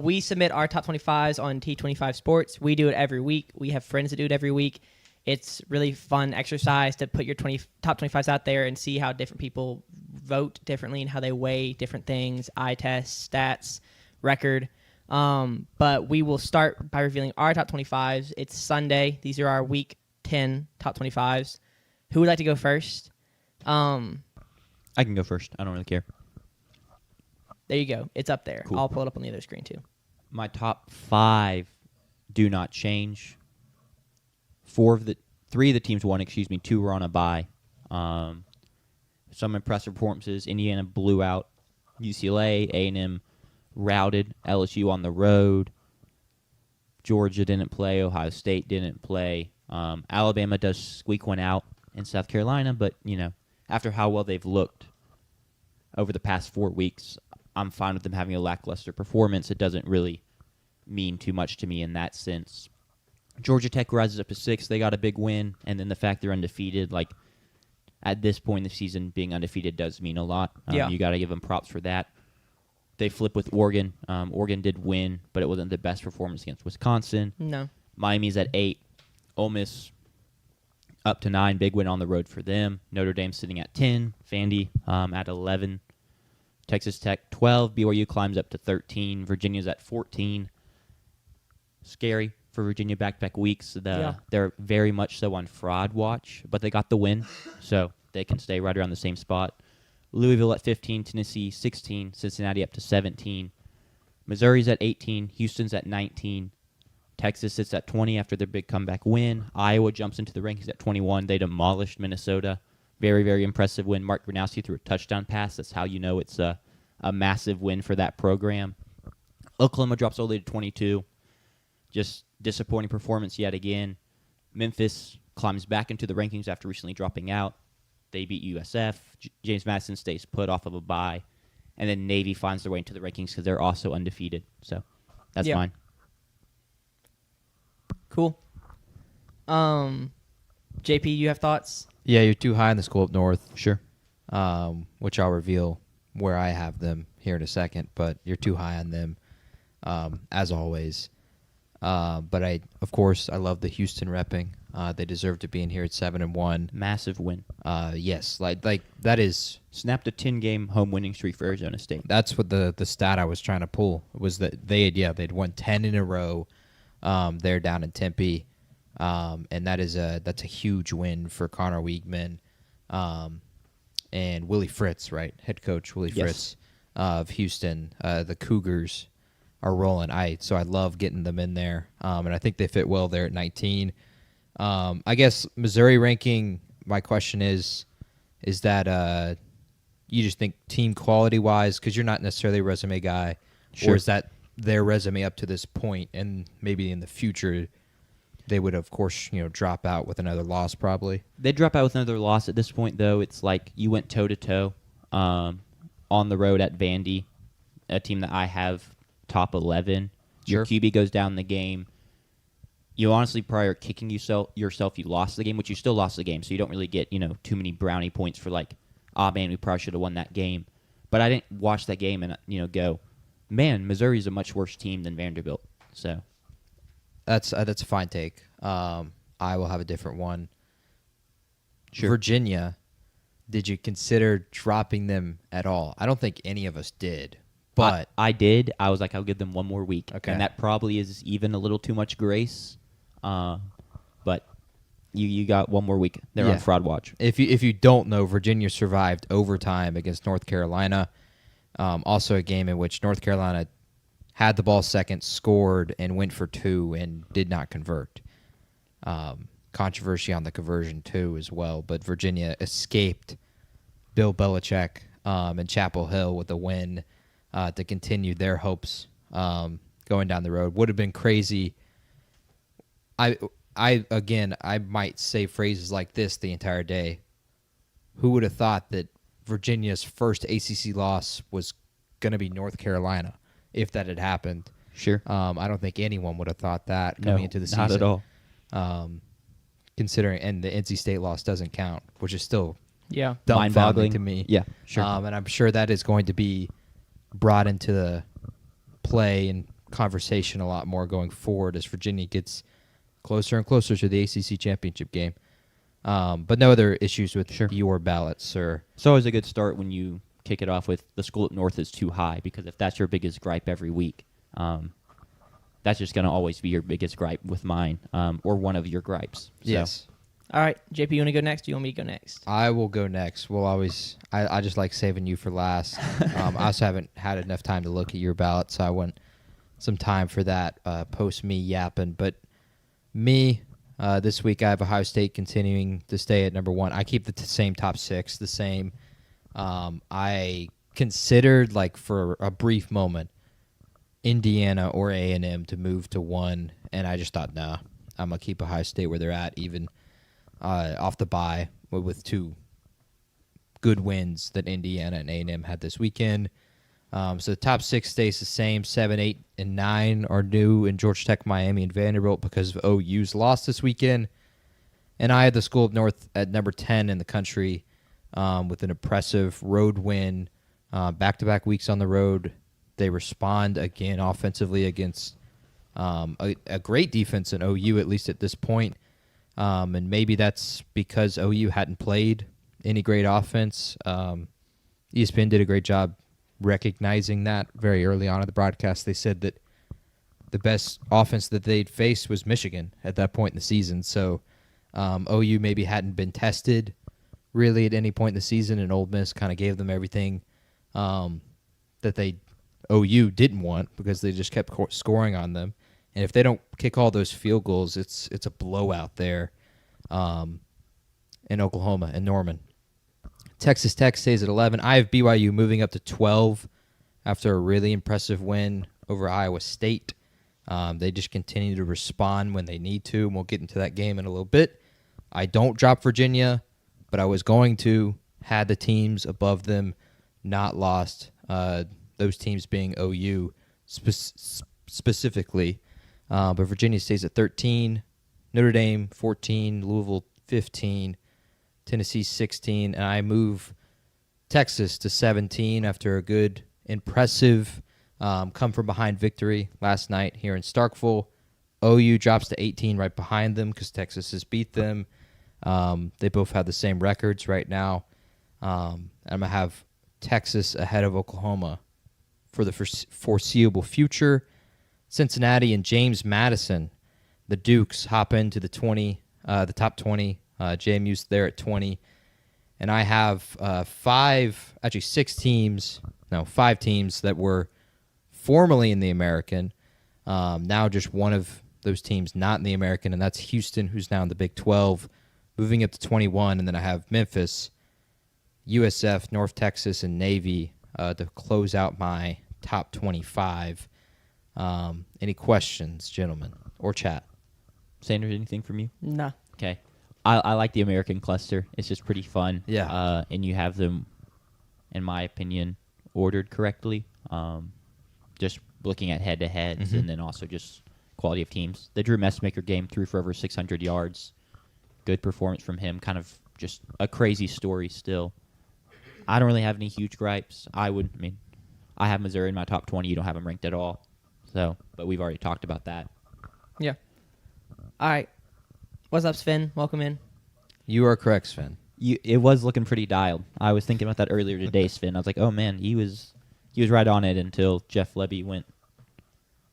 We submit our top 25s on T25 Sports. We do it every week. We have friends that do it every week. It's really fun exercise to put your top 25s out there and see how different people vote differently and how they weigh different things, eye tests, stats, record. But we will start by revealing our top 25s. It's Sunday. These are our week 10 top 25s. Who would like to go first? I can go first. I don't really care. There you go. It's up there. Cool. I'll pull it up on the other screen too. My top 5 do not change. 3 of the teams won, 2 were on a bye. Some impressive performances. Indiana blew out UCLA. A&M routed LSU on the road. Georgia didn't play. Ohio State didn't play. Alabama does squeak one out in South Carolina, but, after how well they've looked over the past 4 weeks, I'm fine with them having a lackluster performance. It doesn't really mean too much to me in that sense. Georgia Tech rises up to 6. They got a big win, and then the fact they're undefeated, at this point in the season, being undefeated does mean a lot. You got to give them props for that. They flip with Oregon. Oregon did win, but it wasn't the best performance against Wisconsin. No. Miami's at 8. Ole Miss up to 9. Big win on the road for them. Notre Dame sitting at 10. Vandy at 11. Texas Tech 12. BYU climbs up to 13. Virginia's at 14. Scary for Virginia back-to-back weeks. They're very much so on fraud watch, but they got the win, so they can stay right around the same spot. Louisville at 15. Tennessee 16. Cincinnati up to 17. Missouri's at 18. Houston's at 19. Texas sits at 20 after their big comeback win. Iowa jumps into the rankings at 21. They demolished Minnesota. Very, very impressive win. Mark Gronowski threw a touchdown pass. That's how you know it's a massive win for that program. Oklahoma drops only to 22. Just disappointing performance yet again. Memphis climbs back into the rankings after recently dropping out. They beat USF. James Madison stays put off of a bye. And then Navy finds their way into the rankings because they're also undefeated. So that's mine. Cool. JP, you have thoughts? Yeah, you're too high in the school up north. Sure. Which I'll reveal where I have them here in a second, but you're too high on them, as always. But I love the Houston repping. They deserve to be in here at 7-1. Massive win. Yes, like that is snapped a 10-game home winning streak for Arizona State. That's what the stat I was trying to pull was that they'd won 10 in a row. They're down in Tempe. And that's a huge win for Connor Wiegman and Willie Fritz, right? Head coach Willie Fritz of Houston. The Cougars are rolling. So I love getting them in there, and I think they fit well there at 19. I guess Missouri ranking, my question is that you just think team quality-wise, because you're not necessarily a resume guy, or is that their resume up to this point, and maybe in the future they would, of course, drop out with another loss probably. They'd drop out with another loss at this point, though. It's like you went toe-to-toe on the road at Vandy, a team that I have top 11. Your QB goes down the game. You honestly probably are kicking yourself you lost the game, which you still lost the game, so you don't really get too many brownie points for man, we probably should have won that game. But I didn't watch that game and go, man, Missouri's a much worse team than Vanderbilt. So that's a fine take. I will have a different one. Sure. Virginia, did you consider dropping them at all? I don't think any of us did. But I did. I was like, I'll give them one more week. Okay. And that probably is even a little too much grace. But you got one more week. They're on fraud watch. If you don't know, Virginia survived overtime against North Carolina. Also a game in which North Carolina had the ball second, scored, and went for 2 and did not convert. Controversy on the conversion, too, as well. But Virginia escaped Bill Belichick and Chapel Hill with a win to continue their hopes going down the road. Would have been crazy. I might say phrases like this the entire day. Who would have thought that Virginia's first ACC loss was going to be North Carolina if that had happened? Sure. I don't think anyone would have thought that coming into the season. Not at all. Considering, and the NC State loss doesn't count, which is still mind-boggling to me. Yeah, sure. And I'm sure that is going to be brought into play and conversation a lot more going forward as Virginia gets closer and closer to the ACC championship game. But no other issues with your ballots, sir. It's always a good start when you kick it off with the school up north is too high, because if that's your biggest gripe every week, that's just going to always be your biggest gripe with mine, or one of your gripes. So. Yes. All right, JP, you want to go next? Or you want me to go next? I will go next. We'll always. I just like saving you for last. I also haven't had enough time to look at your ballot, so I want some time for that. Post me yapping, but me this week I have Ohio State continuing to stay at number 1. I keep the same top 6, the same. I considered, like, for a brief moment, Indiana or A&M to move to 1, and I just thought, nah, I'm gonna keep Ohio State where they're at, even. Off the bye with 2 good wins that Indiana and A&M had this weekend. So the top 6 stays the same. 7, 8, and 9 are new in Georgia Tech, Miami, and Vanderbilt because of OU's loss this weekend. And I had the School of North at number 10 in the country with an impressive road win. Back-to-back weeks on the road. They respond again offensively against a great defense in OU, at least at this point. And maybe that's because OU hadn't played any great offense. ESPN did a great job recognizing that very early on in the broadcast. They said that the best offense that they'd faced was Michigan at that point in the season. So OU maybe hadn't been tested really at any point in the season, and Ole Miss kind of gave them everything that OU didn't want because they just kept scoring on them. And if they don't kick all those field goals, it's a blowout there in Oklahoma and Norman. Texas Tech stays at 11. I have BYU moving up to 12 after a really impressive win over Iowa State. They just continue to respond when they need to, and we'll get into that game in a little bit. I don't drop Virginia, but I was going to, had the teams above them not lost, those teams being OU specifically. But Virginia stays at 13, Notre Dame 14, Louisville 15, Tennessee 16, and I move Texas to 17 after a good, impressive come-from-behind victory last night here in Starkville. OU drops to 18 right behind them because Texas has beat them. They both have the same records right now. I'm going to have Texas ahead of Oklahoma for the foreseeable future. Cincinnati and James Madison, the Dukes, hop into the top 20. JMU's there at 20. And I have 5 teams that were formerly in the American. Now just one of those teams not in the American, and that's Houston, who's now in the Big 12, moving up to 21. And then I have Memphis, USF, North Texas, and Navy to close out my top 25. Any questions, gentlemen, or chat? Sanders, anything from you? No. Okay. I like the American cluster. It's just pretty fun. Yeah. And you have them, in my opinion, ordered correctly. Just looking at head-to-heads and then also just quality of teams. The Drew Messmaker game threw for over 600 yards. Good performance from him. Kind of just a crazy story still. I don't really have any huge gripes. I have Missouri in my top 20. You don't have them ranked at all. So, but we've already talked about that. Yeah. All right. What's up, Sven? Welcome in. You are correct, Sven. It was looking pretty dialed. I was thinking about that earlier today, Sven. I was like, oh man, he was right on it until Jeff Lebby went,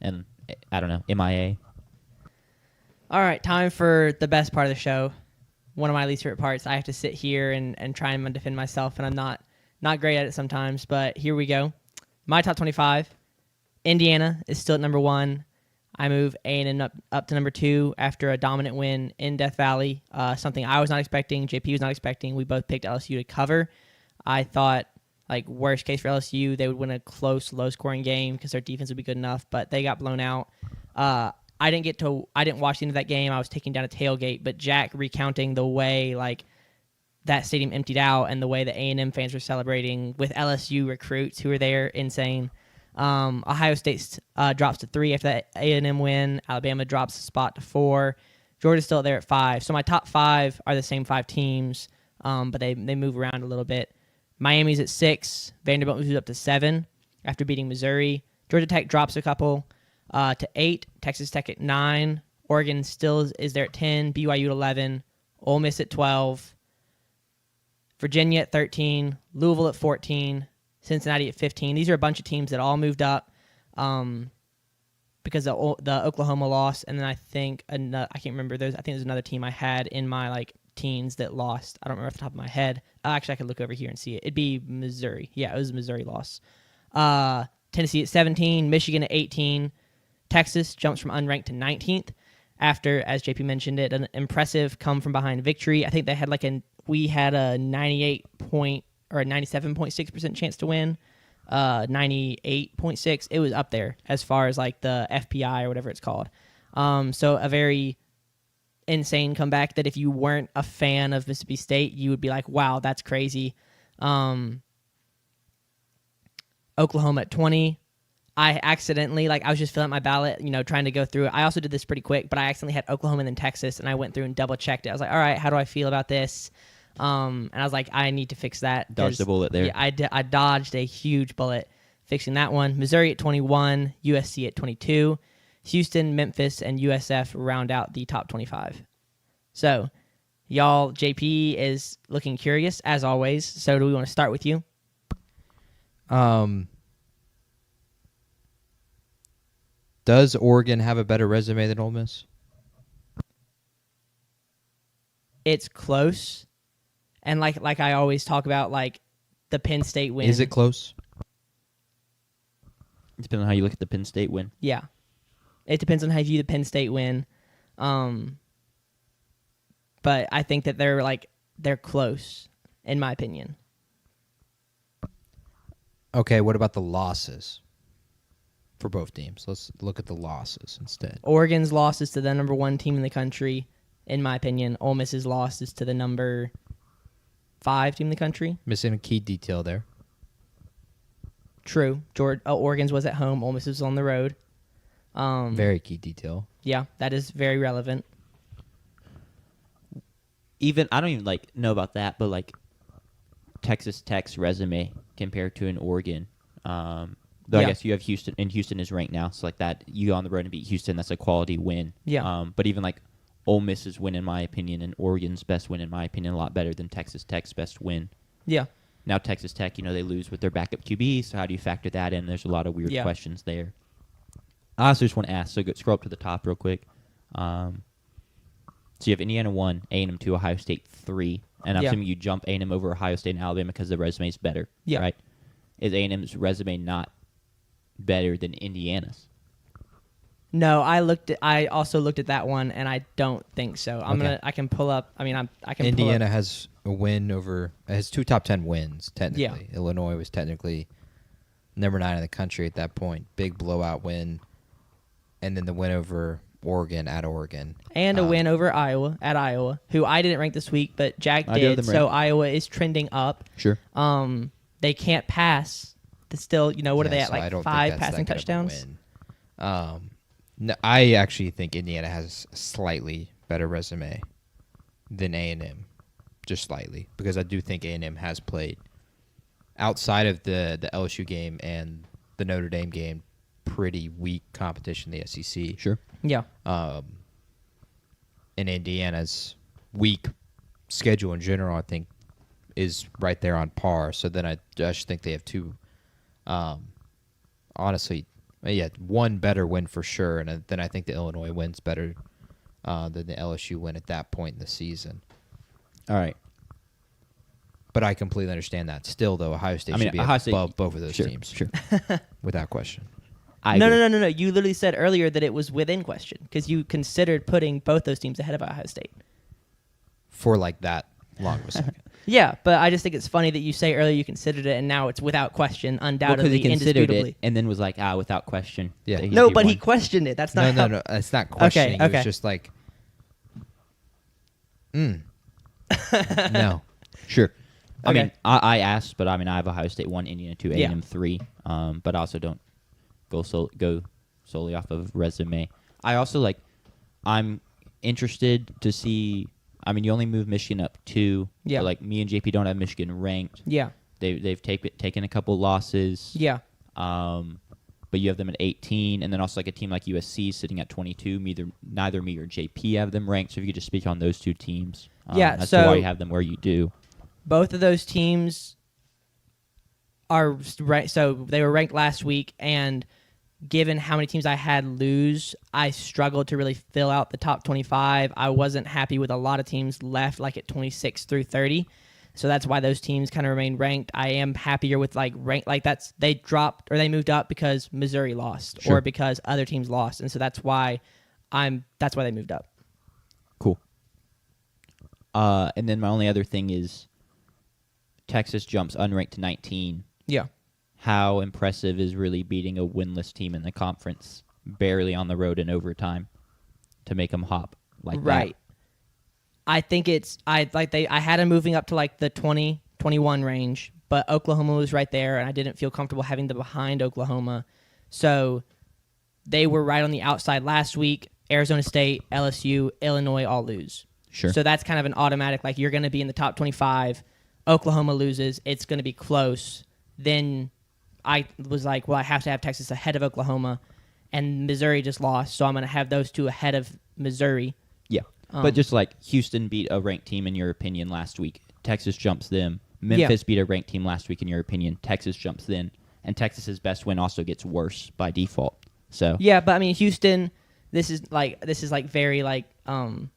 and I don't know, MIA. All right, time for the best part of the show. One of my least favorite parts. I have to sit here and try and defend myself, and I'm not great at it sometimes, but here we go. My top 25. Indiana is still at number 1. I move A&M up to number 2 after a dominant win in Death Valley, something I was not expecting, JP was not expecting. We both picked LSU to cover. I thought, like, worst case for LSU, they would win a close, low-scoring game because their defense would be good enough, but they got blown out. I didn't watch the end of that game. I was taking down a tailgate, but Jack recounting the way, like, that stadium emptied out and the way the A&M fans were celebrating with LSU recruits who were there, insane. Ohio State drops to 3 after that A&M win. Alabama drops a spot to 4. Georgia's still there at 5. So my top 5 are the same 5 teams, but they move around a little bit. Miami's at 6. Vanderbilt moves up to 7 after beating Missouri. Georgia Tech drops a couple to 8. Texas Tech at 9. Oregon still is there at 10. BYU at 11. Ole Miss at 12. Virginia at 13. Louisville at 14. Cincinnati at 15. These are a bunch of teams that all moved up because of the Oklahoma loss, and then I think I can't remember. I think there's another team I had in my teens that lost. I don't remember off the top of my head. Actually, I could look over here and see it. It'd be Missouri. Yeah, it was a Missouri loss. Tennessee at 17. Michigan at 18. Texas jumps from unranked to 19th after, as JP mentioned it, an impressive come from behind victory. I think they had we had a 97.6% chance to win. 98.6. It was up there as far as the FPI or whatever it's called. So a very insane comeback that if you weren't a fan of Mississippi State, you would be like, wow, that's crazy. Oklahoma at 20. I accidentally, I was just filling out my ballot, trying to go through it. I also did this pretty quick, but I accidentally had Oklahoma and then Texas, and I went through and double-checked it. I was like, all right, how do I feel about this? And I was like, I need to fix that. Dodged a bullet there. Yeah, I dodged a huge bullet fixing that one. Missouri at 21, USC at 22. Houston, Memphis, and USF round out the top 25. So, y'all, JP is looking curious, as always. So do we want to start with you? Does Oregon have a better resume than Ole Miss? It's close. And like I always talk about, the Penn State win. Is it close? It depends on how you look at the Penn State win. Yeah. It depends on how you view the Penn State win. But I think that they're close, in my opinion. Okay, what about the losses for both teams? Let's look at the losses instead. Oregon's losses to the number 1 team in the country, in my opinion. Ole Miss's losses to the number 5 team in the country. Missing a key detail there. True. Oregon's was at home. Ole Miss was on the road. Very key detail. Yeah, that is very relevant. Even I don't even know about that, but Texas Tech's resume compared to an Oregon. Though I guess you have Houston, and Houston is ranked now, so that you go on the road and beat Houston, that's a quality win. Yeah. But even Ole Miss's win, in my opinion, and Oregon's best win, in my opinion, a lot better than Texas Tech's best win. Yeah. Now Texas Tech, they lose with their backup QB, so how do you factor that in? There's a lot of weird questions there. I also just want to ask, so scroll up to the top real quick. So you have Indiana 1, A&M 2, Ohio State 3, and I'm assuming you jump A&M over Ohio State and Alabama because the resume is better, right? Is A&M's resume not better than Indiana's? No, I also looked at that one, and I don't think so. I can pull up. I can. Indiana has a win over. Has 2 top 10 wins technically. Yeah. Illinois was technically number 9 in the country at that point. Big blowout win, and then the win over Oregon at Oregon, and a win over Iowa at Iowa, who I didn't rank this week, but Jack did. So Iowa is trending up. Sure. They can't pass. Still, what are they at? I don't 5 think that's passing that good of a touchdowns. win. No, I actually think Indiana has a slightly better resume than A&M, just slightly, because I do think A&M has played outside of the LSU game and the Notre Dame game pretty weak competition in the SEC. Sure. Yeah. And Indiana's weak schedule in general, I think, is right there on par. So then I just think they have 2, honestly, one better win for sure, and then I think the Illinois win's better than the LSU win at that point in the season. All right. But I completely understand that. Still, though, Ohio State should be above both of those teams. Sure. Without question. No. You literally said earlier that it was within question because you considered putting both those teams ahead of Ohio State. For that long of a second. Yeah, but I just think it's funny that you say earlier you considered it, and now it's without question, undoubtedly, because he considered indisputably. it, and then was without question. Yeah. No, but he questioned it. That's not No, it's not questioning. Okay. It was just no. Sure. I Okay. mean, I asked, but I have Ohio State 1, Indiana 2, A&M 3, but I also don't go solely off of resume. I also I'm interested to see. You only move Michigan up 2. Yeah. But, me and JP don't have Michigan ranked. Yeah. They've taken a couple losses. Yeah. but you have them at 18, and then also like a team like USC sitting at 22. Neither me or JP have them ranked. So if you could just speak on those two teams, as to why you have them where you do. Both of those teams are ranked. So they were ranked last week, and given how many teams I had lose, I struggled to really fill out the top 25. I wasn't happy with a lot of teams left, like at 26 through 30. So that's why those teams kind of remain ranked. I am happier with they dropped or they moved up because Missouri lost or because other teams lost, and so that's why they moved up. Cool. And then my only other thing is Texas jumps unranked to 19. Yeah. How impressive is really beating a winless team in the conference, barely on the road in overtime, to make them hop like that? Right. I think I had them moving up to like the 20, 21 range, but Oklahoma was right there, and I didn't feel comfortable having them behind Oklahoma. So they were right on the outside last week. Arizona State, LSU, Illinois all lose. Sure. So that's kind of an automatic, like you're going to be in the top 25. Oklahoma loses. It's going to be close. Then I was like, well, I have to have Texas ahead of Oklahoma, and Missouri just lost, so I'm going to have those two ahead of Missouri. Yeah. But just like Houston beat a ranked team, in your opinion, last week. Texas jumps them. Memphis beat a ranked team last week, in your opinion. Texas jumps them. And Texas's best win also gets worse by default. So yeah, but I mean, Houston, this is very down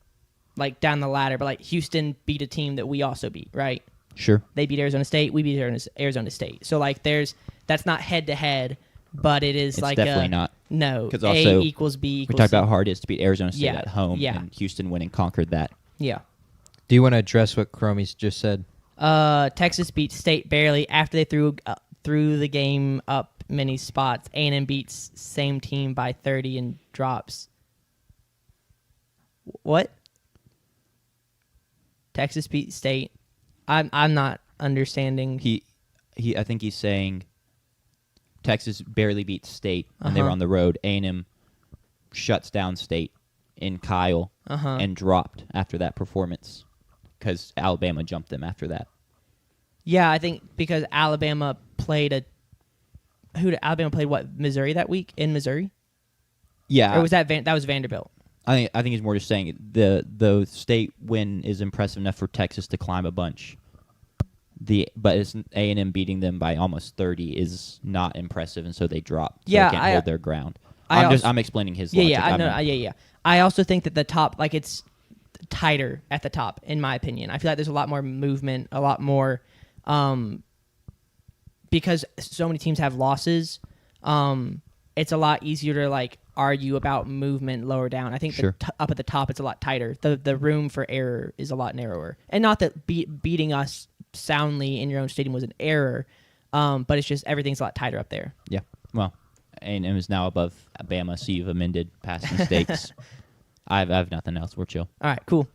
the ladder, but like Houston beat a team that we also beat, right? Sure. They beat Arizona State. We beat Arizona State. So like that's not head to head, but it is it's definitely not. No, because A equals B equals we talked C. about how hard it is to beat Arizona State at home, yeah. and Houston went and conquered that. Yeah. Do you want to address what Cromie's just said? Texas beat State barely after they threw the game up many spots. A&M beats same team by 30 and drops. What? Texas beat State. I'm not understanding. I think he's saying Texas barely beat State, and they were on the road. A&M shuts down State in Kyle and dropped after that performance because Alabama jumped them after that. Yeah, I think because Alabama played what, Missouri that week in Missouri? Yeah. Or was that was Vanderbilt? I think he's more just saying the State win is impressive enough for Texas to climb a bunch. But it's A&M beating them by almost 30 is not impressive, and so they drop. So Yeah, they can't hold their ground. I'm I'm explaining his logic. Yeah, yeah. I also think that the top, like it's tighter at the top, in my opinion. I feel like there's a lot more movement, a lot more, because so many teams have losses. It's a lot easier to like argue about movement lower down. I think up at the top it's a lot tighter. The room for error is a lot narrower, and not that beating us soundly in your own stadium was an error, but it's just everything's a lot tighter up there. Yeah. Well, A&M is now above Alabama, so you've amended past mistakes. I have nothing else. We're chill. All right, cool.